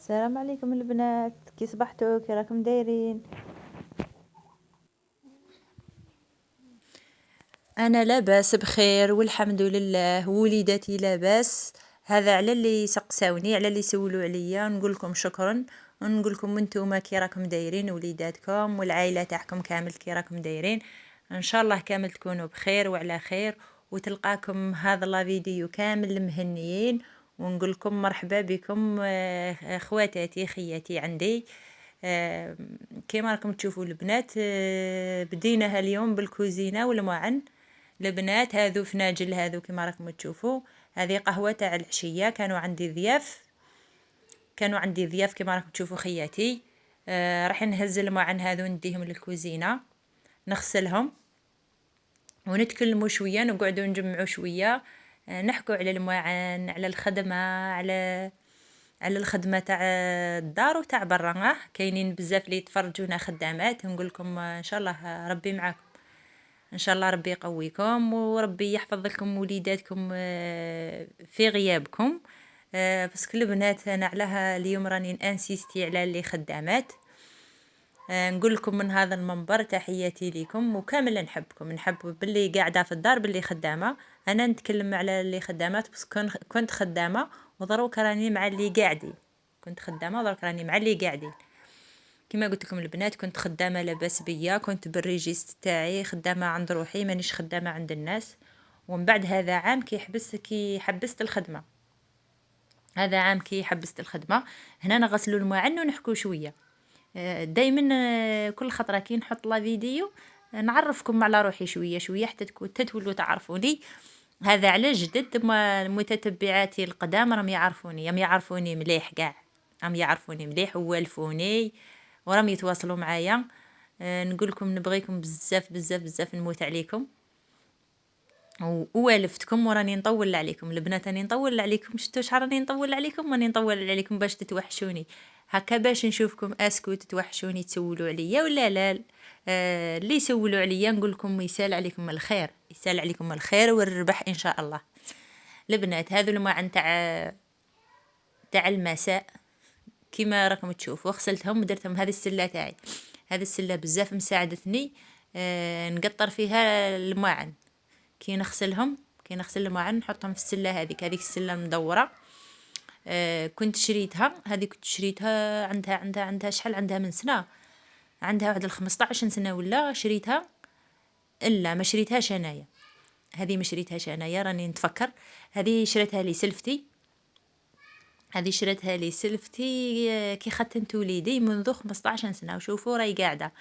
السلام عليكم البنات، كي صبحتوا؟ كي راكم دايرين؟ انا لاباس بخير والحمد لله، وليداتي لاباس. هذا على اللي سقساوني، على اللي سولوا عليا، نقول لكم شكرا، ونقول لكم نتوما كي راكم دايرين، وليداتكم والعائله تاعكم كامل كي راكم دايرين. ان شاء الله كامل تكونوا بخير وعلى خير، وتلقاكم هذا لا فيديو كامل مهنيين. ونقول لكم مرحبا بكم، خواتاتي خياتي عندي. كيما راكم تشوفوا البنات، بديناها اليوم بالكوزينه والمعن. البنات هذو فناجل، هذو كما راكم تشوفوا، هذه قهوة تاع العشية. كانوا عندي ضياف كما راكم تشوفوا خياتي. راح نهز المعن هذو نديهم للكوزينة، نغسلهم ونتكلموا شوية، نقعدوا نجمعوا شوية، نحكوا على المعن، على الخدمة، على الخدمة تاع الدار وتاع برا. كاينين بزاف اللي يتفرجونا خدامات، نقول لكم ان شاء الله ربي معاكم، ان شاء الله ربي يقويكم وربي يحفظ لكم وليداتكم في غيابكم. بس كل البنات انا علىها اليوم راني انسيستي على اللي خدامات. نقول لكم من هذا المنبر تحياتي لكم، وكامل نحبكم، نحب باللي قاعده في الدار باللي خدامه. انا نتكلم على اللي خدامات، بس كنت خدامه وضروك راني مع اللي قاعدين. كنت خدامه وضروك راني مع اللي قاعدين. كما قلت لكم البنات، كنت خدامه لاباس بيا، كنت بالريجيست تاعي خدامه عند روحي، مانيش خدامه عند الناس. ومن بعد هذا عام كي حبست الخدمه، هذا عام كي حبست الخدمه، هنا نغسلوا المعن ونحكوا شويه. دائما كل خطره كي نحط لا فيديو نعرفكم على روحي شويه شويه حتى تولوا تعرفوني. هذا على جدد متتبعاتي القدام راهم يعرفوني مليح كاع، راهم يعرفوني مليح ووالفوني وراهم يتواصلوا معايا. نقول لكم نبغيكم بزاف بزاف بزاف، نموت عليكم ووالفتكم، وراني نطول عليكم البنات، راني نطول عليكم. شفتوا شحال راني نطول عليكم؟ راني نطول عليكم باش تتوحشوني هكا، باش نشوفكم اسكو تتوحشوني تسولوا عليا ولا لا. اللي يسولوا عليا نقول لكم يسال عليكم الخير، يسال عليكم الخير والربح ان شاء الله. البنات هذو الماعن تاع المساء كيما راكم تشوفوا، غسلتهم ودرتهم. هذه السله تاعي، هذه السله بزاف مساعدتني نقطر فيها الماعن. كي نغسل الماعن نحطهم في السله هذيك السله المدوره. كنت شريتها، عندها شحال، عندها من سنه، عندها واحد 15 سنه ولا شريتها. الا ما شريتهاش انايا، هذه ما شريتهاش انايا، راني نتفكر. هذه شريتها لي سلفتي، كي ختنت وليدي منذ 15 سنه، وشوفوا راهي قاعده.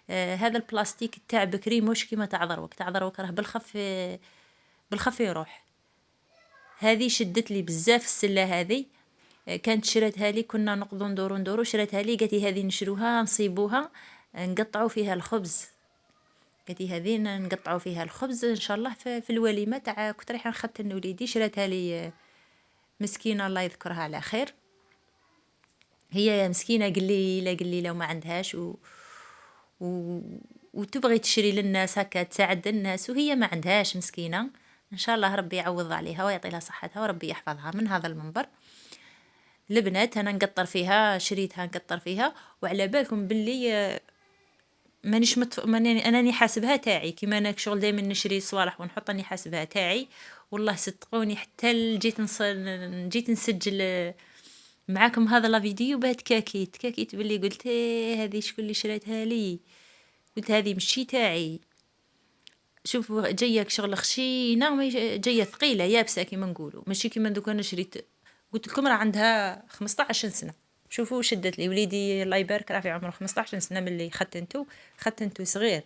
هذا البلاستيك تاع بكري مش كيما تاع دروك راه بالخف يروح. هذه شدت لي بزاف السله هذه. كانت شراتها لي، كنا نقضوا ندورو شراتها لي، قالت لي هذه نشروها نصيبوها نقطعوا فيها الخبز. قالت لي هذه نقطعوا فيها الخبز ان شاء الله في الوليمه تاع كنت رايحه نختن وليدي. شراتها لي مسكينه الله يذكرها على خير، هي مسكينه قليله وما عندهاش و... وتبغي تشري للناس هكا تساعد الناس، وهي ما عندهاش مسكينه. ان شاء الله ربي يعوض عليها ويعطي لها صحتها وربي يحفظها. من هذا المنبر البنات انا نقطر فيها، شريتها نقطر فيها، وعلى بالكم باللي انني حاسبها تاعي. كيما انا شغل دائما نشري صوالح ونحط اني حاسبها تاعي. والله صدقوني حتى جيت نسجل معاكم هذا لا فيديو باه تكاكيت باللي قلت هذه شكون اللي شريتها لي، قلت هذه مشي تاعي. شوفوا جايه شغل خشينه، جايه ثقيله يابسه كيما نقولوا، ماشي كيما دوك انا شريت. قلت لكم راه عندها 15 سنه. شوفوا شدت لي وليدي الله يبارك راه في عمره 15 سنه ملي ختنته صغير،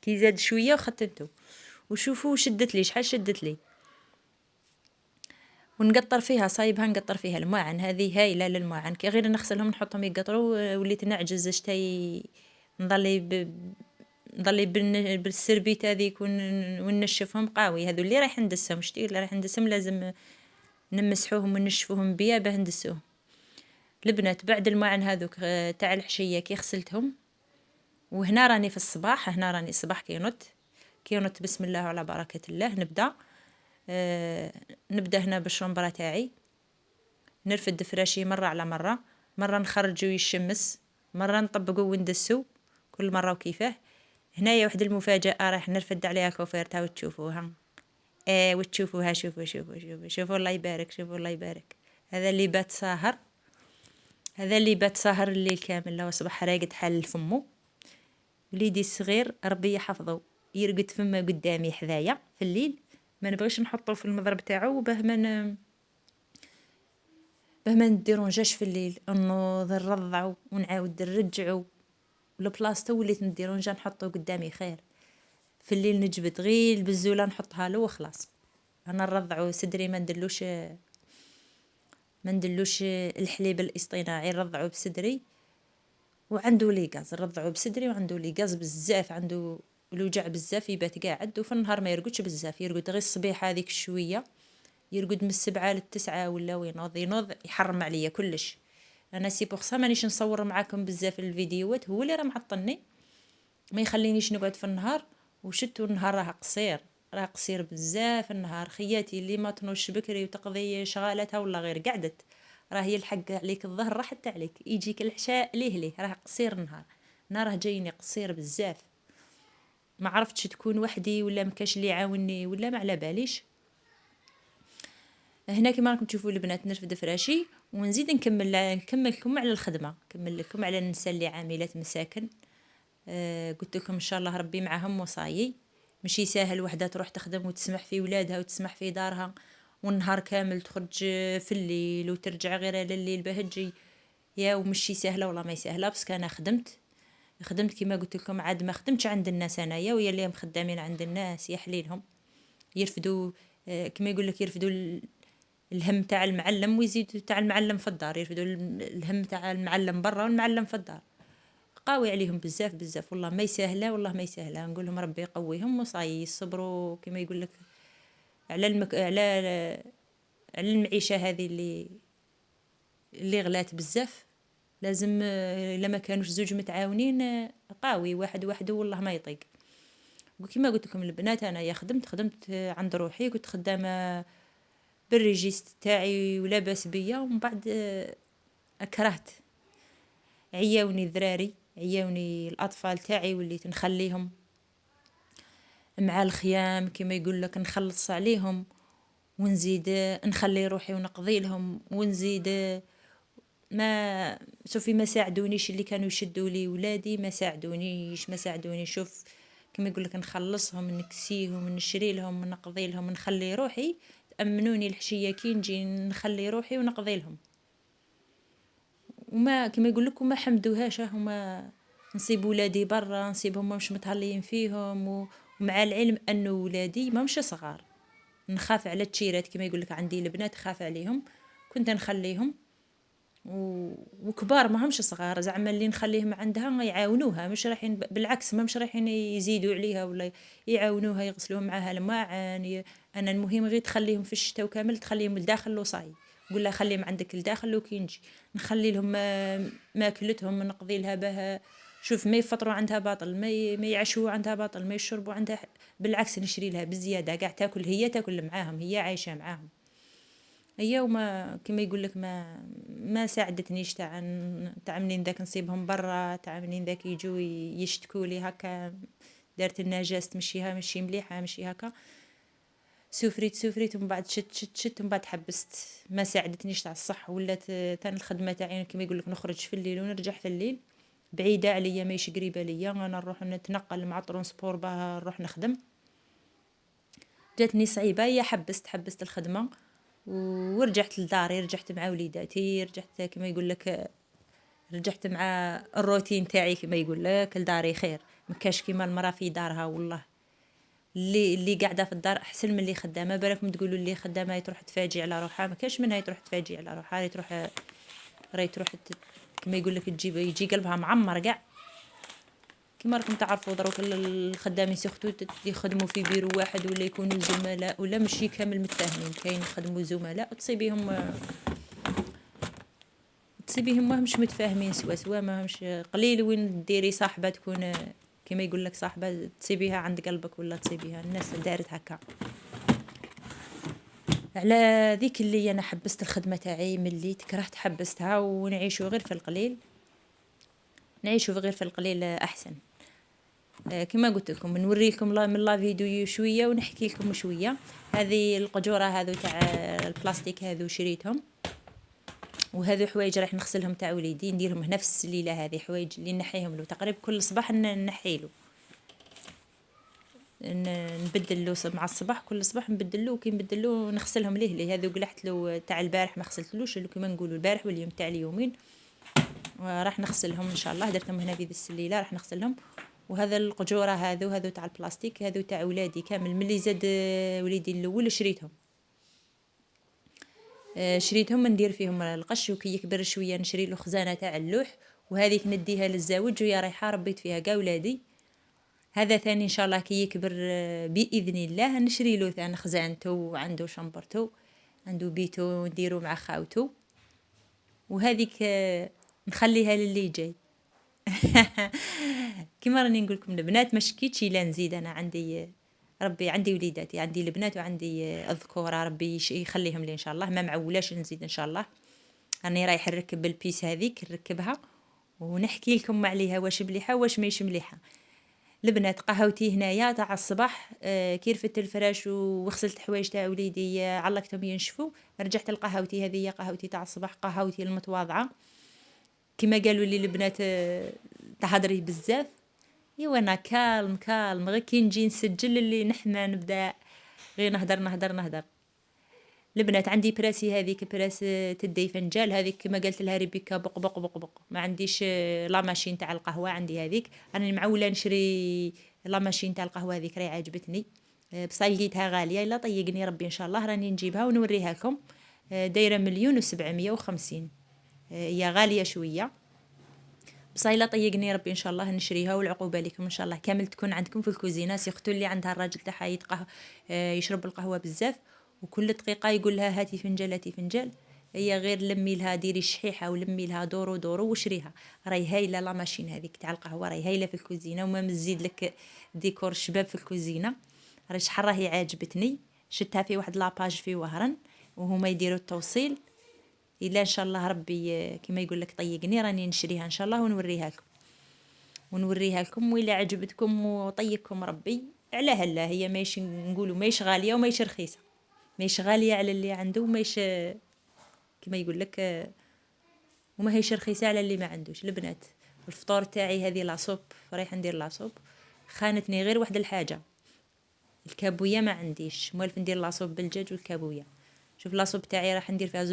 كي زاد شويه وختنته. وشوفوا شدت لي شحال شدت لي. ونقطر فيها صايبها، نقطر فيها الماعن. هذه هايله للماعن، كي غير نغسلهم نحطهم يقطروا وليت نعجز شتي نضلي بالسربيت هذيك وننشفهم قاوي. هذو اللي رايح ندسهم، شتي اللي رايح ندسهم لازم نمسحوهم وننشفوهم بيا باه ندسوهم. البنات بعد الماعن هذوك تاع العشيه كي غسلتهم، وهنا راني في الصباح، هنا راني الصباح كي نط بسم الله وعلى بركه الله نبدا هنا بالشومبرا تاعي، نرفد فراشي مره على مره. مرة نخرجو يشمس، مرة نطبقو وندسو، كل مرة وكيفاه. هنايا واحد المفاجأة راح نرفد عليها كوفيرتها وتشوفوها. وتشوفوها، شوفوا شوفوا شوفوا شوفوا، الله يبارك، شوفوا الله يبارك. هذا اللي بات ساهر، هذا اللي بات ساهر الليل كامل، لو صبح راقد حال فمو. وليدي الصغير ربي يحفظه يرقد فمه قدامي حذايا في الليل، ما نبغيش نحطه في المضرب تاعو باه ما نديرونجاش في الليل، نوض نرضعو ونعاود نرجعو، لبلاصتو وليت نديرونجا نحطو قدامي خير. في الليل نجبد غير البزوله نحطها له وخلاص. انا نرضعو صدري، ما ندلوش الحليب الاصطناعي، نرضعو بصدري. وعنده ليغاز، نرضعو بصدري وعنده ليغاز بزاف، عنده الوجع بزاف، يبات قاعد. وفي النهار ما يرقدش بزاف، يرقد غير الصبيحه هذيك شويه، يرقد من 7 ل9 ولا ينوض يحرم عليا كلش. انا سي بوغ سا مانيش نصور معاكم بزاف الفيديوهات، هو اللي راه معطلني ما يخلينيش نقعد في النهار. وشتو النهار راه قصير، راه قصير بزاف النهار. خياتي اللي ما تنوش بكري وتقضي شغالاتها ولا غير قعدت، راه هي الحق عليك الظهر راحت عليك، يجيك العشاء ليه راه قصير النهار. انا راه جايني قصير بزاف، ما عرفتش تكون وحدي ولا مكاش اللي يعاونني ولا ما على باليش. هنا كما راكم تشوفوا البنات نرفد فراشي، ونزيد نكمل لكم على الخدمه، نكمل لكم على النساء اللي عاملات مساكن. قلت لكم ان شاء الله ربي معهم وصايي. ماشي ساهل وحده تروح تخدم وتسمح في ولادها وتسمح في دارها، والنهار كامل تخرج في الليل وترجع غير على الليل باه تجي. يا ومشي سهله والله ما سهله. بس انا خدمت كما قلت لكم، عاد ما خدمتش عند الناس انايا، ويا اللي خدامين عند الناس يا حليلهم يرفدوا. كما يقول لك يرفدوا الهم تاع المعلم ويزيدوا تاع المعلم في الدار، يرفدوا الهم تاع المعلم برا والمعلم في الدار. قاوي عليهم بزاف بزاف، والله ما يسهله، والله ما يسهله. نقول لهم ربي يقويهم وصاي يصبروا كما يقول لك على على المعيشه هذه اللي غلات بزاف. لازم الا ما كانوش زوج متعاونين، قاوي واحد وحده والله ما يطيق. وكما قلت لكم البنات، انا يا خدمت عند روحي، كنت خدامه بالريجيست تاعي ولاباس بيا. ومن بعد اكرهت، عياوني الذراري، عياوني الاطفال تاعي، وليت نخليهم مع الخيام كما يقول لك، نخلص عليهم ونزيد نخلي روحي ونقضي لهم ونزيد. ما شوفي ما ساعدونيش اللي كانوا يشدوا لي ولادي، ما ساعدوني. شوف كما يقول لك نخلصهم، نكسيهم، نشري لهم، نقضي لهم، نخلي روحي. تأمنوني الحشيه كي نجي نخلي روحي ونقضي لهم. وما كما يقول لك وما حمدوهاش، هما نصيب ولادي برا، نصيبهم مش متهلين فيهم. ومع العلم انه ولادي ما مش صغار، نخاف على التشيرات كما يقول لك، عندي البنات خاف عليهم، كنت نخليهم. وكبار ما همش صغار، زعما اللي نخليهم عندها يعاونوها، مش رايحين بالعكس، ما مش رايحين يزيدوا عليها ولا يعاونوها، يغسلوهم معاها الماعن. انا المهم غير تخليهم في الشتاء وكامل، تخليهم لداخل وصاي، قول لها خليهم عندك لداخل وكي نجي نخلي لهم ماكلتهم، نقضي لها بها. شوف ما يفطروا عندها باطل، ما يعشوا عندها باطل، ما يشربوا عندها بالعكس، نشري لها بزياده، قاع تاكل، هي تاكل معاهم، هي عايشه معاهم هي. وما كما يقول لك ما ساعدتنيش تاع منين ذاك نصيبهم برا، تاع منين ذاك يجوا يشتكوا لي هكا، دارت النجاس تمشيها ماشي مليحه ماشي هكا. سفريت ومن بعد شت ومن بعد حبست. ما ساعدتنيش تاع الصح، ولات تان الخدمه تاعي كما يقول لك نخرج في الليل ونرجع في الليل، بعيده عليا ماشي قريبه ليا. انا نروح نتنقل مع ترونسبور باه نروح نخدم، جاتني صعيبه. هي حبست الخدمه ورجعت لداري، رجعت مع وليداتي، رجعت كما يقول لك، رجعت مع الروتين تاعي كما يقول لك لداري خير. مكاش كيما المراه في دارها، والله اللي قاعده في الدار احسن من اللي خدامه. بالكم تقولوا اللي خدامه تروح تفاجئ على روحها، ما كاش منها تروح تفاجئ على روحها، راهي تروح كما يقول لك يجي قلبها معمر كاع. كما راكم تعرفوا دروك الخدامين سيختو يخدموا في بيرو واحد ولا يكونوا زملاء، ولا ماشي كامل متفاهمين، كاين يخدموا زملاء تصيبيهم ما همش متفاهمين سوا ما همش. قليل وين ديري صاحبه تكون كما يقول لك صاحبه تصيبيها عند قلبك، ولا تصيبيها الناس دارت هكا. على ذيك اللي انا حبست الخدمه تاعي، ملي تكرهت حبستها ونعيشوا غير في القليل، نعيشوا غير في القليل احسن. كما قلت لكم نوري لكم من لا فيديو شويه ونحكي لكم شويه. هذه القجوره هذو تاع البلاستيك هذو شريتهم، وهذو حوايج راح نغسلهم تاع وليدي، نديرهم هنا في السليله. هذه حوايج اللي نحيهم له تقريبا كل صباح نحيله، نبدل له مع الصباح، كل صباح نبدل له، وكي نبدل له نغسلهم ليه هذو قلحت له تاع البارح ما غسلتلوش، كما نقولوا البارح واليوم تاع اليومين، وراح نغسلهم ان شاء الله. درتهم هنا في السليله راح نغسلهم. وهذا القجوره هذو تاع البلاستيك هذو تاع ولادي كامل، ملي زاد وليدي الاول شريتهم. شريتهم ندير فيهم القش، وكي يكبر شويه نشري له خزانه تاع اللوح، وهذيك نديها للزاوج ويا رايحه ربيت فيها كاع ولادي. هذا ثاني ان شاء الله كي يكبر باذن الله نشري له ثاني خزانته، عنده شمبرته، عنده بيتو نديرو مع خاوته، وهذيك نخليها للي جاي. كما راني نقول لكم البنات ما شكيتش الا نزيد. انا عندي ربي عندي وليداتي، عندي البنات وعندي الذكوره، ربي يخليهم لي ان شاء الله. ما معولاش نزيد ان شاء الله. راني رايح نركب البيس هذيك نركبها ونحكي لكم عليها واش مليحه واش ماهيش مليحه. البنات قهوتي هنايا تاع الصباح، كي رفدت الفراش وغسلت حوايج تاع وليدي علقتهم ينشفوا، رجعت لقهوتي. هذه هي قهوتي تاع الصباح، قهوتي المتواضعه. كما قالوا لي البنات تهضري بزاف، ايوا انا كالم غير كي نجي نسجل اللي نحنا نبدا غير نهدر. البنات عندي براسي هذيك براس تدي فنجال، هذيك كما قالت لها ريبيكا بق بق بق بق. ما عنديش لا ماشين تاع القهوه، عندي هذيك. راني معوله نشري لا ماشين تاع القهوه هذيك، راهي عجبتني بصح لقيتها غاليه. الا طيقني ربي ان شاء الله راني نجيبها ونوريها لكم. دايره 1,750,000. هي غاليه شويه بصح الا طيقني ربي ان شاء الله نشريها، والعقوبه لكم ان شاء الله كامل تكون عندكم في الكوزينه. سيختو اللي عندها الراجل تاعها يشرب القهوه بزاف، وكل دقيقه يقول لها هاتي فنجال هاتي فنجال، هي غير لمي لها ديري شحيحه ولمي لها دورو وشريها. راهي هايله لا ماشين هذيك تاع القهوه، راهي هايله في الكوزينه، وما مزيد لك ديكور الشباب في الكوزينه. راهي شحال راهي عاجبتني، شفتها في واحد لاباج في وهران وهما يديروا التوصيل. الا ان شاء الله ربي كما يقول لك طيقني راني نشريها ان شاء الله ونوريها لكم وإلا عجبتكم وطيقكم ربي. على هلا هي ماهيش نقولوا ماهيش غاليه وماهيش رخيصه، ماهيش غاليه على اللي عنده، وماهيش كما يقول لك وما هيش رخيصه على اللي ما عندوش. البنات الفطور تاعي هذه لاصوب، رايحه ندير لاصوب. خانتني غير واحد الحاجه، الكابويه ما عنديش، موالف ندير لاصوب بالدجاج والكابويه. شوف لاصوب تاعي راح ندير فيها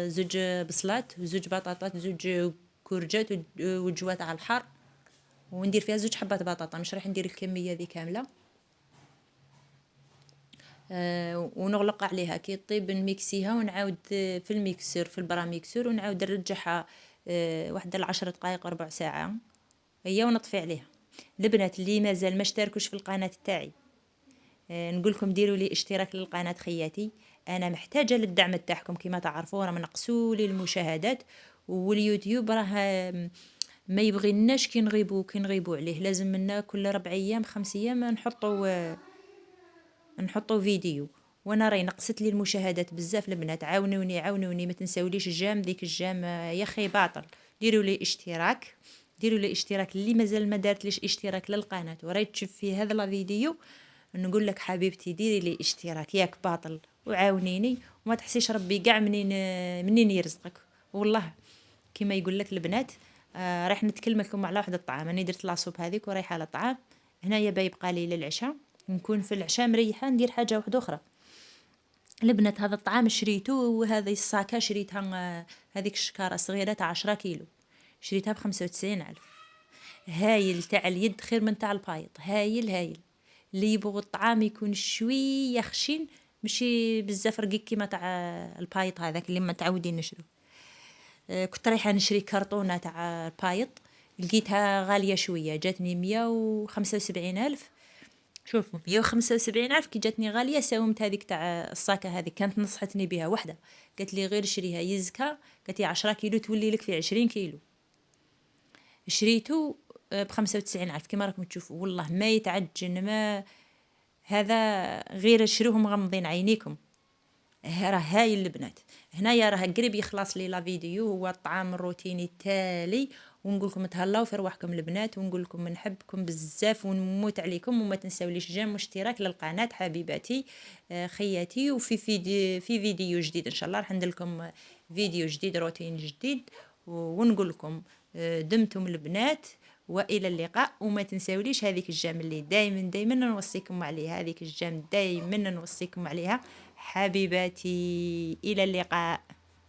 زوج بصلات وزوج بطاطات زوج كورجات وجوات على الحار، وندير فيها زوج حبات بطاطا. مش راح ندير الكميه ذي كامله. ونغلق عليها كي طيب نميكسيها ونعاود في الميكسور في البراميكسور ونعاود نرجعها واحد 10 دقائق ربع ساعه هي ونطفي عليها. البنات اللي مازال ما اشتركوش في القناه تاعي، نقول لكم ديروا لي اشتراك للقناه خياتي. انا محتاجه للدعم تاعكم، كما تعرفوا راه منقصوا لي المشاهدات، واليوتيوب راه ما يبغيناش كي نغيبوا عليه. لازم منا كل 4 ايام 5 ايام نحطوا فيديو. وانا راهي نقصت لي المشاهدات بزاف. البنات عاونوني ما تنساوليش الجام، ذيك الجام يا خي باطل. ديروا لي اشتراك اللي مازال ما دارتليش اشتراك للقناه وراي تشوف في هذا الفيديو. نقول لك حبيبتي ديري لي اشتراك ياك باطل وعاونيني، وما تحسيش ربي كاع منين يرزقك. والله كما يقول لك البنات راح نتكلم لكم على واحد الطعام. انا درت لاصوب هذيك ورايحه على الطعام هنايا بايبقى لي للعشاء، نكون في العشاء مريحه ندير حاجه واحده اخرى. البنات هذا الطعام شريته، وهذه الصاكه شريتها هذيك الشكاره صغيره تاع 10 كيلو، شريتها ب95,000. هايل تاع اليد خير من تاع البايط، هايل. اللي يبغوا الطعام يكون شويه خشين ماشي بزاف رقيق كيما تاع البايط هذاك اللي ما متعودين نشرو. كنت رايحه نشري كرتونه تاع البايط، لقيتها غاليه شويه، جاتني 175,000. شوفوا 175,000 كي جاتني غاليه ساومت هذيك تاع الصاكه هذيك. كانت نصحتني بها وحده، قالت لي غير شريها يزكا، قالت لي 10 كيلو تولي لك في 20 كيلو. شريته ب95,000 كما راكم تشوفوا. والله ما يتعجن، ما هذا غير شروه مغمضين عينيكم. راه هايل البنات. هنايا راه قريب يخلص لي لا فيديو، هو الطعام الروتيني التالي. ونقول لكم تهلاو في رواحكم البنات، ونقول لكم نحبكم بزاف ونموت عليكم، وما تنساوليش جيم واشتراك للقناه حبيباتي خياتي. وفي فيديو جديد ان شاء الله راح ندير لكم فيديو جديد روتين جديد. ونقول لكم دمتم البنات والى اللقاء. وما تنساوليش هذيك الجام اللي دايما نوصيكم عليها، هذيك الجام دايما نوصيكم عليها حبيباتي. الى اللقاء.